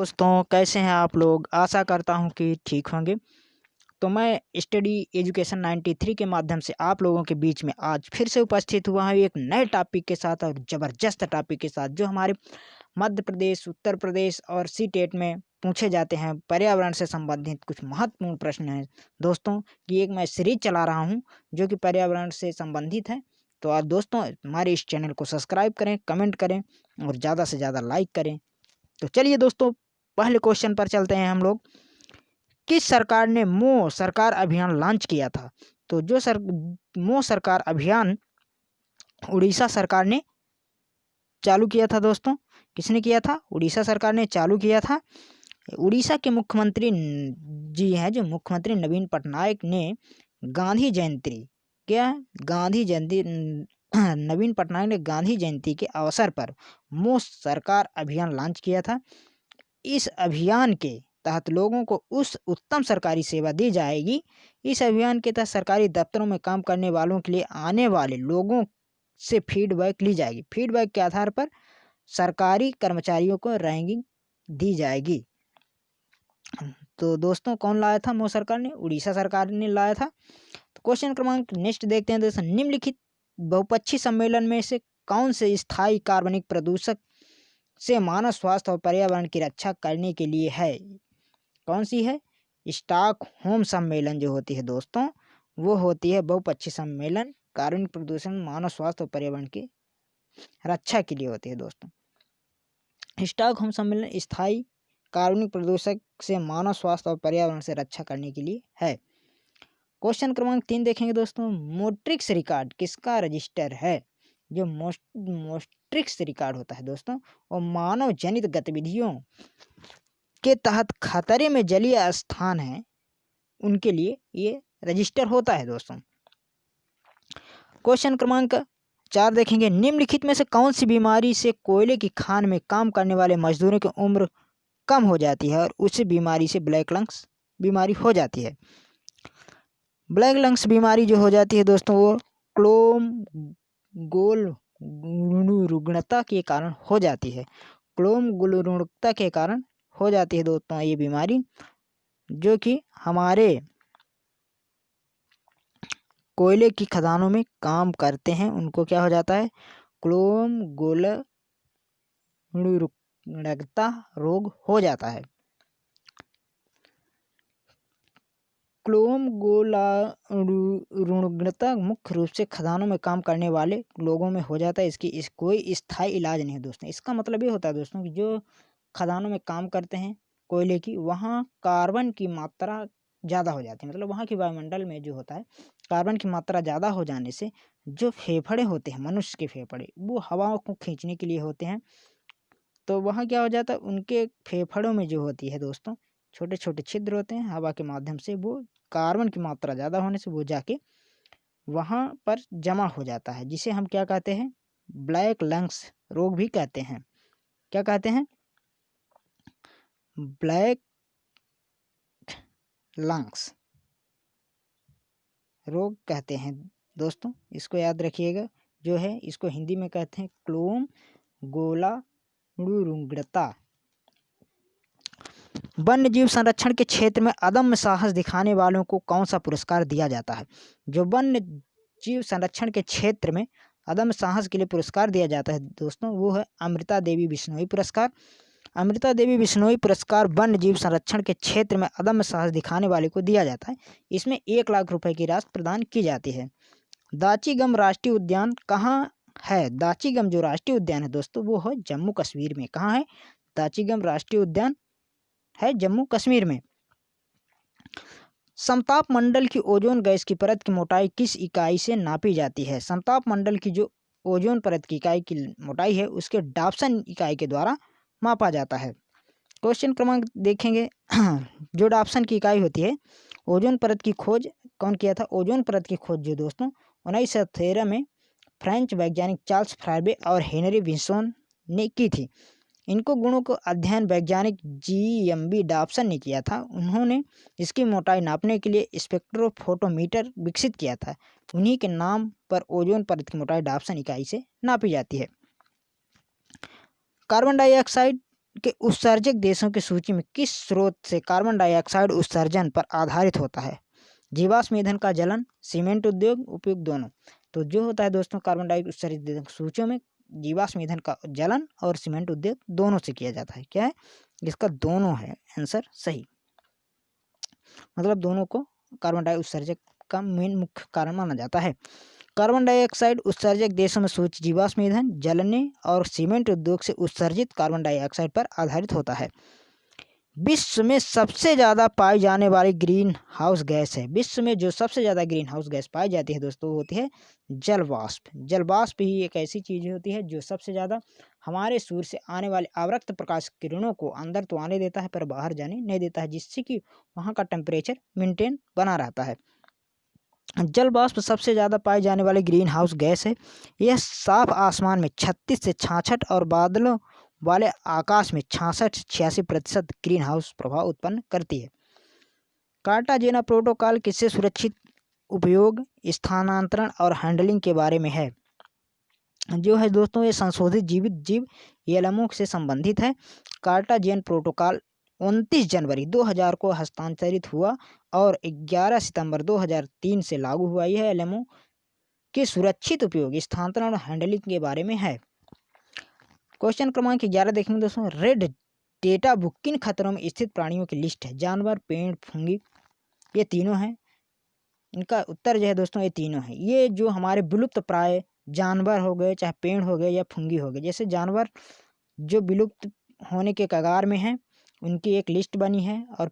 दोस्तों, कैसे हैं आप लोग। आशा करता हूं कि ठीक होंगे। तो मैं स्टडी एजुकेशन 93 के माध्यम से आप लोगों के बीच में आज फिर से उपस्थित हुआ हूं एक नए टॉपिक के साथ और ज़बरदस्त टॉपिक के साथ, जो हमारे मध्य प्रदेश, उत्तर प्रदेश और सीटेट में पूछे जाते हैं। पर्यावरण से संबंधित कुछ महत्वपूर्ण प्रश्न हैं दोस्तों। कि एक मैं सीरीज चला रहा हूं जो कि पर्यावरण से संबंधित है। तो आज दोस्तों हमारे इस चैनल को सब्सक्राइब करें, कमेंट करें और ज़्यादा से ज़्यादा लाइक करें। तो चलिए दोस्तों, पहले क्वेश्चन पर चलते हैं हम लोग। किस सरकार ने मो सरकार अभियान लॉन्च किया था? तो जो मो सरकार अभियान उड़ीसा सरकार ने चालू किया था दोस्तों। किसने किया था? उड़ीसा सरकार ने चालू किया था। उड़ीसा के मुख्यमंत्री जी हैं, जो मुख्यमंत्री नवीन पटनायक ने गांधी जयंती नवीन पटनायक ने गांधी जयंती के अवसर पर मो सरकार अभियान लॉन्च किया था। इस अभियान के तहत लोगों को उस उत्तम सरकारी सेवा दी जाएगी। इस अभियान के तहत सरकारी दफ्तरों में काम करने वालों के लिए आने वाले लोगों से फीडबैक ली जाएगी। फीडबैक के आधार पर सरकारी कर्मचारियों को रैंकिंग दी जाएगी। तो दोस्तों कौन लाया था? मो सरकार ने, उड़ीसा सरकार ने लाया था। तो क्वेश्चन क्रमांक नेक्स्ट देखते हैं दोस्तों। निम्नलिखित बहुपक्षीय सम्मेलन में से कौन से स्थायी कार्बनिक प्रदूषक से मानव स्वास्थ्य और पर्यावरण की रक्षा करने के लिए है? कौन सी है? स्टॉकहोम सम्मेलन जो होती है दोस्तों, वो होती है बहुपक्षीय सम्मेलन। कार्बनिक प्रदूषण मानव स्वास्थ्य और पर्यावरण की रक्षा के लिए होती है दोस्तों। स्टॉकहोम सम्मेलन स्थायी कार्बनिक प्रदूषक से मानव स्वास्थ्य और पर्यावरण से रक्षा करने के लिए है। क्वेश्चन क्रमांक 3 देखेंगे दोस्तों। मोट्रिक्स रिकॉर्ड किसका रजिस्टर है? जो मोस्ट्रिक्स रिकॉर्ड होता है दोस्तों, और मानव जनित गतिविधियों के तहत खतरे में जलीय स्थान है, उनके लिए ये रजिस्टर होता है दोस्तों। क्वेश्चन क्रमांक 4 देखेंगे। निम्नलिखित में से कौन सी बीमारी से कोयले की खान में काम करने वाले मजदूरों की उम्र कम हो जाती है और उसी बीमारी से ब्लैक लंग्स बीमारी हो जाती है? ब्लैक लंग्स बीमारी जो हो जाती है दोस्तों, वो क्लोम-गोल-रुग्णता के कारण हो जाती है। क्लोम-गोल-रुग्णता के कारण हो जाती है दोस्तों ये बीमारी, जो कि हमारे कोयले की खदानों में काम करते हैं, उनको क्या हो जाता है? क्लोम-गोल-रुग्णता रोग हो जाता है। क्लोम-गोल-रुग्णता मुख्य रूप से खदानों में काम करने वाले लोगों में हो जाता है। इसकी कोई स्थायी इलाज नहीं है दोस्तों। इसका मतलब ये होता है दोस्तों कि जो खदानों में काम करते हैं कोयले की, वहाँ कार्बन की मात्रा ज़्यादा हो जाती है। मतलब वहाँ की वायुमंडल में जो होता है, कार्बन की मात्रा ज़्यादा हो जाने से जो फेफड़े होते हैं, मनुष्य के फेफड़े, वो हवा को खींचने के लिए होते हैं। तो वहाँ क्या हो जाता है, उनके फेफड़ों में जो होती है दोस्तों, छोटे छोटे छिद्र होते हैं, हवा के माध्यम से वो कार्बन की मात्रा ज़्यादा होने से वो जाके वहाँ पर जमा हो जाता है, जिसे हम क्या कहते हैं? ब्लैक लंग्स रोग भी कहते हैं। क्या कहते हैं? ब्लैक लंग्स रोग कहते हैं दोस्तों। इसको याद रखिएगा। जो है इसको हिंदी में कहते हैं क्लोम गोला रुग्णता। वन्य जीव संरक्षण के क्षेत्र में अदम्य साहस दिखाने वालों को कौन सा पुरस्कार दिया जाता है? जो वन्य जीव संरक्षण के क्षेत्र में अदम्य साहस के लिए पुरस्कार दिया जाता है दोस्तों, वो है अमृता देवी बिश्नोई पुरस्कार। अमृता देवी बिश्नोई पुरस्कार वन्य जीव संरक्षण के क्षेत्र में अदम्य साहस दिखाने वाले को दिया जाता है। इसमें 1 लाख रुपए की राशि प्रदान की जाती है। दाचीगम राष्ट्रीय उद्यान कहाँ है? दाचीगम जो राष्ट्रीय उद्यान है दोस्तों, वो है जम्मू कश्मीर में। कहाँ है? दाचीगम राष्ट्रीय उद्यान है जम्मू कश्मीर में। समताप मंडल की ओजोन गैस की परत की मोटाई किस इकाई से नापी जाती है? समताप मंडल की जो ओजोन परत की इकाई की मोटाई है, उसके डाप्सन इकाई के द्वारा मापा जाता है। क्वेश्चन क्रमांक देखेंगे। जो डाप्सन की इकाई होती है, ओजोन परत की खोज कौन किया था? ओजोन परत की खोज जो दोस्तों 1913 में फ्रेंच वैज्ञानिक चार्ल्स फ्राइबे और हेनरी विल्सन ने की थी। इनको गुणों को अध्ययन वैज्ञानिक GMB डॉप्सन ने किया था। उन्होंने इसकी मोटाई नापने के लिए स्पेक्ट्रोफोटोमीटर विकसित किया था। उन्हीं के नाम पर ओजोन परत की मोटाई डॉप्सन इकाई से नापी जाती है। कार्बन डाइऑक्साइड के उत्सर्जक देशों की सूची में किस स्रोत से कार्बन डाइऑक्साइड उत्सर्जन पर आधारित होता है? जीवाश्म ईंधन का जलन, सीमेंट उद्योग, उपयोग दोनों। तो जो होता है दोस्तों कार्बन डाइऑक्साइड उत्सर्जित देशों की सूचियों में जीवाश्म ईंधन का जलन और सीमेंट उद्योग दोनों से किया जाता है। क्या है इसका? दोनों है आंसर सही। मतलब दोनों को कार्बन डाइऑक्साइड उत्सर्जक का मेन मुख्य कारण माना जाता है। कार्बन डाइऑक्साइड उत्सर्जक देशों में सूची जीवाश्म ईंधन जलने और सीमेंट उद्योग से उत्सर्जित कार्बन डाइऑक्साइड पर आधारित होता है। विश्व में सबसे ज़्यादा पाई जाने वाली ग्रीन हाउस गैस है। विश्व में जो सबसे ज़्यादा ग्रीन हाउस गैस पाई जाती है दोस्तों वो होती है जलवाष्प। जलवाष्प ही एक ऐसी चीज़ होती है जो सबसे ज़्यादा हमारे सूर्य से आने वाले अवरक्त प्रकाश किरणों को अंदर तो आने देता है पर बाहर जाने नहीं देता है, जिससे कि वहाँ का टेम्परेचर मेंटेन बना रहता है। जलवाष्प सबसे ज़्यादा पाई जाने वाली ग्रीन हाउस गैस है। यह साफ आसमान में 36 से 66 और बादलों वाले आकाश में 66-86% ग्रीन हाउस प्रभाव उत्पन्न करती है। कार्टाजेना प्रोटोकॉल किससे सुरक्षित उपयोग, स्थानांतरण और हैंडलिंग के बारे में है? जो है दोस्तों ये संशोधित जीवित जीव एलएमओ से संबंधित है। कार्टाजेन प्रोटोकॉल 29 जनवरी 2000 को हस्तांतरित हुआ और 11 सितंबर 2003 से लागू हुआ। यह एलएमओ के सुरक्षित उपयोग, स्थानांतरण और हैंडलिंग के बारे में है। क्वेश्चन क्रमांक 11 देखेंगे दोस्तों। रेड डेटा बुक किन खतरों में स्थित प्राणियों की लिस्ट है? जानवर, पेड़, फंगी, ये तीनों हैं। इनका उत्तर जो है दोस्तों ये तीनों है। ये जो हमारे विलुप्त प्राय जानवर हो गए, चाहे पेड़ हो गए या फंगी हो गए, जैसे जानवर जो विलुप्त होने के कगार में हैं उनकी एक लिस्ट बनी है, और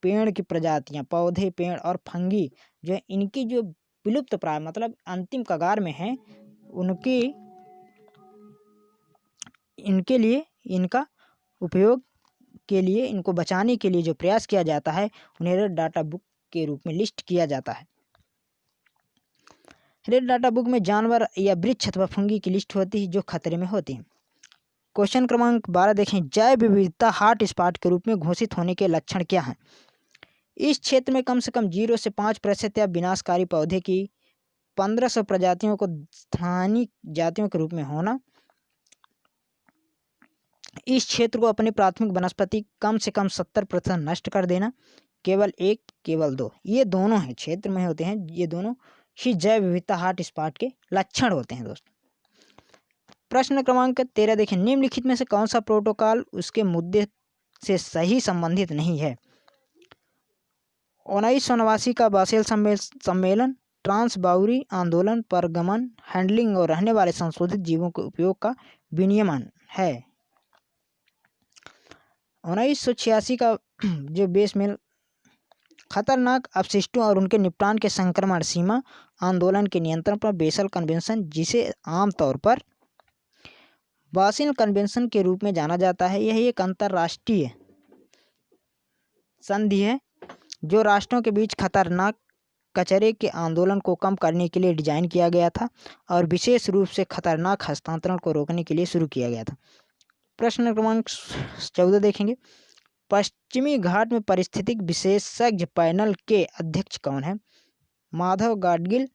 पेड़ की प्रजातियां, पौधे, पेड़ और फंगी जो है इनकी जो विलुप्त प्राय मतलब अंतिम कगार में है इनके लिए, इनका उपयोग के लिए, इनको बचाने के लिए जो प्रयास किया जाता है उन्हें रेड डाटा बुक के रूप में लिस्ट किया जाता है। रेड डाटा बुक में जानवर या वृक्ष अथवा फंगी की लिस्ट होती है जो खतरे में होती हैं। क्वेश्चन क्रमांक 12 देखें। जैव विविधता हॉट स्पॉट के रूप में घोषित होने के लक्षण क्या हैं? इस क्षेत्र में कम से कम 0 से 5% या विनाशकारी पौधे की 1500 प्रजातियों को स्थानीय जातियों के रूप में होना। इस क्षेत्र को अपनी प्राथमिक वनस्पति कम से कम 70% नष्ट कर देना। केवल 1, केवल 2, ये दोनों हैं क्षेत्र में होते हैं। ये दोनों ही जैव विविधता हॉट स्पॉट के लक्षण होते हैं दोस्तों। प्रश्न क्रमांक 13 देखें। निम्नलिखित में से कौन सा प्रोटोकॉल उसके मुद्दे से सही संबंधित नहीं है? 1989 का बासेल सम्मेलन, ट्रांस बाउरी आंदोलन, परगमन, हैंडलिंग और रहने वाले संशोधित जीवों के उपयोग का विनियमन है। 1986 का जो बेस मेल खतरनाक अपशिष्टों और उनके निपटान के संक्रमण सीमा आंदोलन के नियंत्रण पर बेसल कन्वेंशन, जिसे आमतौर पर बासेल कन्वेंशन के रूप में जाना जाता है, यह एक अंतर्राष्ट्रीय संधि है जो राष्ट्रों के बीच खतरनाक कचरे के आंदोलन को कम करने के लिए डिजाइन किया गया था और विशेष रूप से खतरनाक हस्तांतरण को रोकने के लिए शुरू किया गया था। प्रश्न क्रमांक 14 देखेंगे। पश्चिमी घाट में पारिस्थितिक विशेषज्ञ पैनल के अध्यक्ष कौन है? माधव गाडगिल।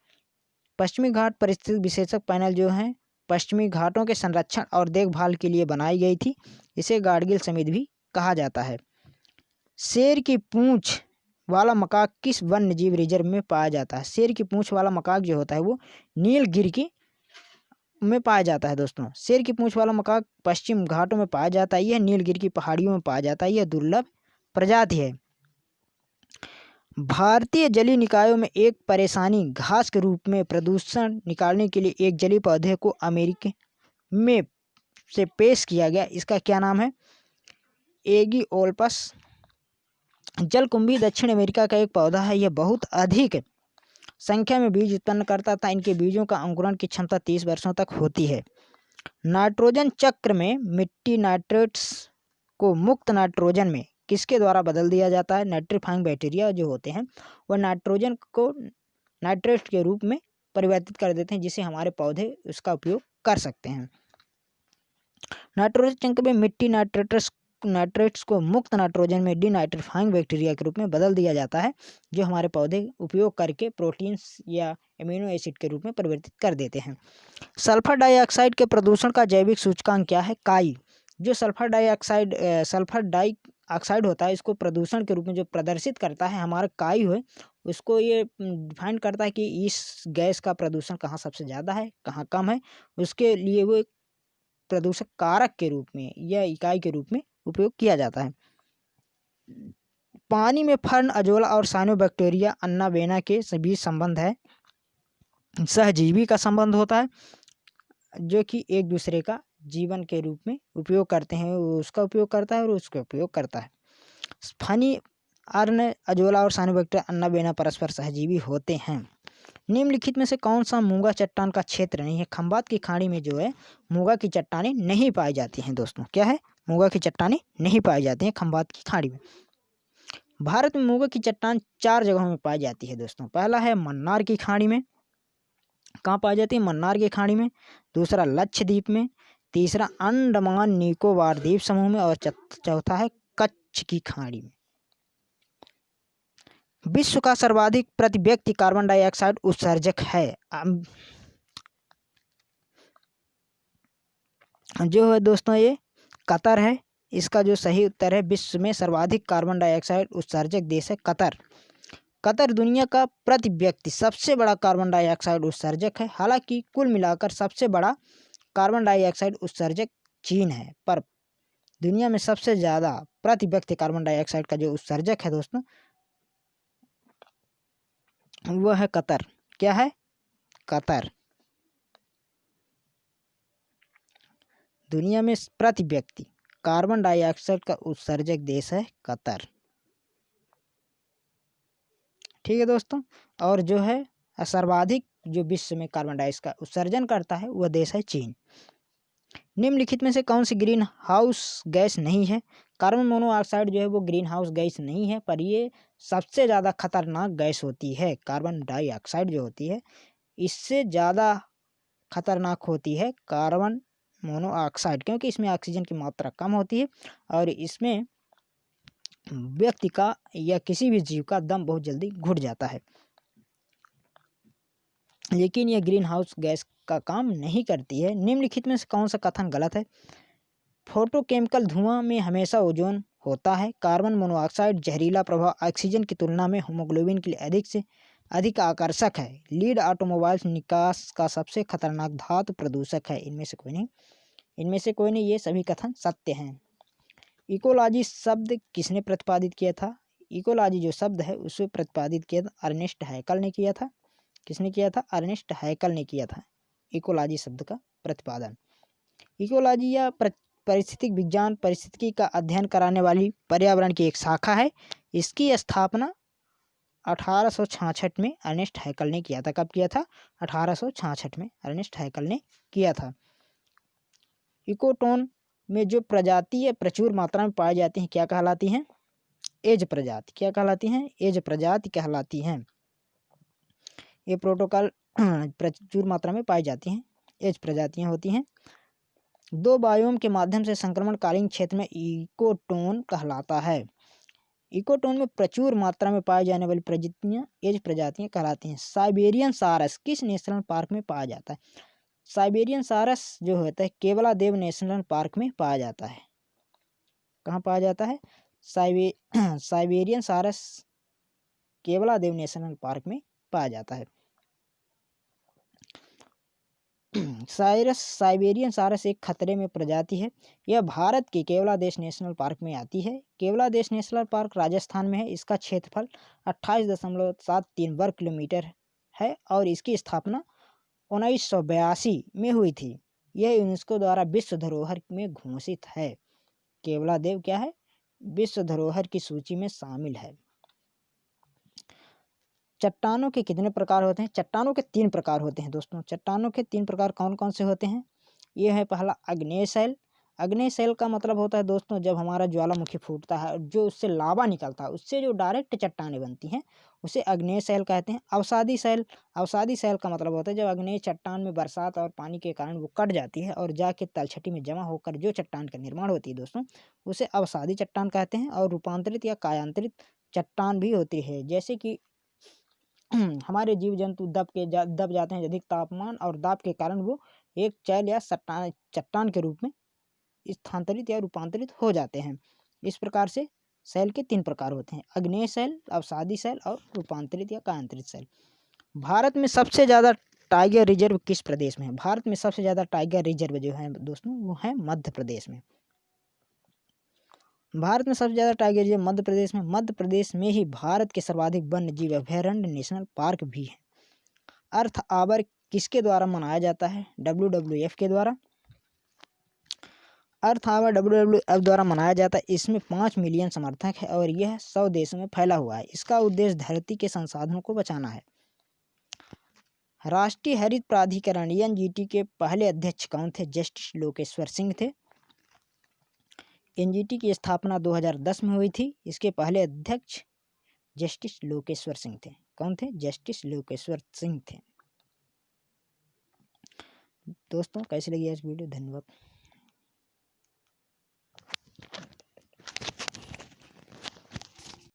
पश्चिमी घाट पारिस्थितिक विशेषज्ञ पैनल जो है पश्चिमी घाटों के संरक्षण और देखभाल के लिए बनाई गई थी। इसे गाडगिल समिति भी कहा जाता है। शेर की पूंछ वाला मकाक किस वन्य जीव रिजर्व में पाया जाता है? शेर की पूंछ वाला मकाक जो होता है वो नीलगिरी में पाया जाता है दोस्तों। शेर की पूंछ वाला मकाक पश्चिम घाटों में पाया जाता है। यह नीलगिरी की पहाड़ियों में पाया जाता है। यह दुर्लभ प्रजाति है। भारतीय जलीय निकायों में एक परेशानी घास के रूप में प्रदूषण निकालने के लिए एक जलीय पौधे को अमेरिका में से पेश किया गया। इसका क्या नाम है? एगिओल्पस जलकुंभी दक्षिण अमेरिका का एक पौधा है। यह बहुत अधिक संख्या में बीज उत्पन्न करता था। इनके बीजों का अंकुरण की क्षमता 30 वर्षों तक होती है। नाइट्रोजन चक्र में मिट्टी नाइट्रेट्स को मुक्त नाइट्रोजन में किसके द्वारा बदल दिया जाता है? नाइट्रीफाइंग बैक्टीरिया जो होते हैं वह नाइट्रोजन को नाइट्रेट के रूप में परिवर्तित कर देते हैं, जिससे हमारे पौधे उसका उपयोग कर सकते हैं। नाइट्रोजन चक्र में मिट्टी नाइट्रेट्स को मुक्त नाइट्रोजन में डीनाइट्रीफाइंग बैक्टीरिया के रूप में बदल दिया जाता है, जो हमारे पौधे उपयोग करके प्रोटीन्स या एमिनो एसिड के रूप में परिवर्तित कर देते हैं। सल्फर डाइऑक्साइड के प्रदूषण का जैविक सूचकांक क्या है? काई। जो सल्फर डाइऑक्साइड होता है, इसको प्रदूषण के रूप में जो प्रदर्शित करता है हमारा कायु है, उसको ये डिफाइन करता है कि इस गैस का प्रदूषण कहाँ सबसे ज़्यादा है, कहाँ कम है। उसके लिए वो एक प्रदूषक कारक के रूप में या इकाई के रूप में उपयोग किया जाता है। पानी में फर्न, अजोला और साइनोबैक्टीरिया अन्ना बेना के बीच संबंध है, सहजीवी का संबंध होता है, जो कि एक दूसरे का जीवन के रूप में उपयोग करते हैं। वो उसका उपयोग करता है और उसका उपयोग करता है। फनी, अर्न, अजोला और साइनोबैक्टीरिया अन्ना बेना परस्पर सहजीवी होते हैं। निम्नलिखित में से कौन सा मूंगा चट्टान का क्षेत्र नहीं है? खंबात की खाड़ी में जो है मूंगा की चट्टानें नहीं पाई जाती हैं दोस्तों। क्या है? मूंगा की चट्टानें नहीं पाई जाती हैं खंबात की खाड़ी में। भारत में मूंगा की चट्टान 4 जगहों में पाई जाती है दोस्तों। पहला है मन्नार की खाड़ी में। कहाँ पाई जाती है? मन्नार की खाड़ी में। दूसरा लक्षद्वीप में। तीसरा अंडमान निकोबार द्वीप समूह में। और चौथा है कच्छ की खाड़ी में। विश्व का सर्वाधिक प्रति व्यक्ति कार्बन डाइऑक्साइड उत्सर्जक है जो है दोस्तों ये कतर है। इसका जो सही उत्तर है, विश्व में सर्वाधिक कार्बन डाइऑक्साइड उत्सर्जक देश है कतर। कतर दुनिया का प्रति व्यक्ति सबसे बड़ा कार्बन डाइऑक्साइड उत्सर्जक है। हालांकि कुल मिलाकर सबसे बड़ा कार्बन डाइऑक्साइड उत्सर्जक चीन है, पर दुनिया में सबसे ज़्यादा प्रति व्यक्ति कार्बन डाइऑक्साइड का जो उत्सर्जक है दोस्तों, वो है कतर। क्या है? कतर। दुनिया में प्रति व्यक्ति कार्बन डाइऑक्साइड का उत्सर्जक देश है कतर। ठीक है दोस्तों। और जो है सर्वाधिक जो विश्व में कार्बन डाइऑक्साइड का उत्सर्जन करता है वह देश है चीन। निम्नलिखित में से कौन सी ग्रीन हाउस गैस नहीं है? कार्बन मोनोऑक्साइड जो है वो ग्रीन हाउस गैस नहीं है, पर ये सबसे ज़्यादा खतरनाक गैस होती है। कार्बन डाइऑक्साइड जो होती है इससे ज़्यादा खतरनाक होती है कार्बन मोनोऑक्साइड, क्योंकि इसमें ऑक्सीजन की मात्रा कम होती है और इसमें व्यक्ति का या किसी भी जीव का दम बहुत जल्दी घुट जाता है। लेकिन यह ग्रीन हाउस गैस का काम नहीं करती है। निम्नलिखित में से कौन सा कथन गलत है? फोटोकेमिकल धुआं में हमेशा ओजोन होता है। कार्बन मोनोऑक्साइड जहरीला प्रभाव ऑक्सीजन की तुलना में हीमोग्लोबिन के लिए अधिक से अधिक आकर्षक है। लीड ऑटोमोबाइल निकास का सबसे खतरनाक धातु प्रदूषक है। इनमें से कोई नहीं, ये सभी कथन सत्य हैं। इकोलॉजी शब्द किसने प्रतिपादित किया था? इकोलॉजी जो शब्द है उसे प्रतिपादित किया था अर्नेस्ट हैकल ने किया था। किसने किया था? अर्नेस्ट हैकल ने किया था इकोलॉजी शब्द का प्रतिपादन। इकोलॉजी या पारिस्थितिक विज्ञान परिस्थिति का अध्ययन कराने वाली पर्यावरण की एक शाखा है। इसकी स्थापना 1866 में अर्नेस्ट हैकल ने किया था। कब किया था? 1866 में अर्नेस्ट हैकल ने किया था। इकोटोन में जो प्रजाति प्रचुर मात्रा में पाई जाती हैं क्या कहलाती हैं? एज प्रजाति। क्या कहलाती हैं? एज प्रजाति कहलाती हैं। ये प्रोटोकॉल प्रचुर मात्रा में पाई जाती हैं, एज प्रजातियां होती हैं। 2 बायोम के माध्यम से संक्रमणकालीन क्षेत्र में इकोटोन कहलाता है। इकोटोन में प्रचुर मात्रा में पाई जाने वाली प्रजातियां एज प्रजातियां कहलाती हैं। साइबेरियन सारस किस नेशनल पार्क में पाया जाता है? साइबेरियन सारस जो होता है केवलादेव नेशनल पार्क में पाया जाता है। कहाँ पाया जाता है? साइबेरियन सारस केवलादेव नेशनल पार्क में पाया जाता है। साइबेरियन सारस एक खतरे में प्रजाति है। यह भारत के केवलादेश नेशनल पार्क में आती है। केवलादेश नेशनल पार्क राजस्थान में है। इसका क्षेत्रफल 28.73 वर्ग किलोमीटर है और इसकी स्थापना 1982 में हुई थी। यह यूनेस्को द्वारा विश्व धरोहर में घोषित है। केवलादेव क्या है? विश्व धरोहर की सूची में शामिल है। चट्टानों के कितने प्रकार होते हैं? चट्टानों के 3 प्रकार होते हैं दोस्तों। चट्टानों के 3 प्रकार कौन कौन से होते हैं? ये है पहला आग्नेय शैल। आग्नेय शैल का मतलब होता है दोस्तों जब हमारा ज्वालामुखी फूटता है जो उससे लावा निकलता है, उससे जो डायरेक्ट चट्टानें बनती हैं उसे आग्नेय शैल कहते हैं। अवसादी शैल। अवसादी शैल का मतलब होता है जब आग्नेय चट्टान में बरसात और पानी के कारण वो कट जाती है और जाके तलछटी में जमा होकर जो चट्टान का निर्माण होती है दोस्तों, उसे अवसादी चट्टान कहते हैं। और रूपांतरित या कायांतरित चट्टान भी होती है, जैसे कि हमारे जीव जंतु दब जाते हैं अधिक तापमान और दाब के कारण वो एक चैल या चट्टान के रूप में स्थानांतरित या रूपांतरित हो जाते हैं। इस प्रकार से सेल के 3 प्रकार होते हैं: अग्नेय सेल, अवसादी सेल और रूपांतरित या कायांतरित सेल। भारत में सबसे ज़्यादा टाइगर रिजर्व किस प्रदेश में है? भारत में सबसे ज़्यादा टाइगर रिजर्व जो है दोस्तों वो है मध्य प्रदेश में। भारत में सबसे ज़्यादा टाइगर रिजर्व मध्य प्रदेश में। मध्य प्रदेश में ही भारत के सर्वाधिक वन्य जीव अभयारण्य नेशनल पार्क भी है। अर्थ आवर किसके द्वारा मनाया जाता है? WWF के द्वारा। अर्थ आवर WWF द्वारा मनाया जाता है। इसमें 5 मिलियन समर्थक है और यह 100 देशों में फैला हुआ है। इसका उद्देश्य धरती के संसाधनों को बचाना है। राष्ट्रीय हरित प्राधिकरण NGT के पहले अध्यक्ष कौन थे? जस्टिस लोकेश्वर सिंह थे। NGT की स्थापना 2010 में हुई थी। इसके पहले अध्यक्ष जस्टिस लोकेश्वर सिंह थे। कौन थे? जस्टिस लोकेश्वर सिंह थे। दोस्तों कैसी लगी आज वीडियो? धन्यवाद।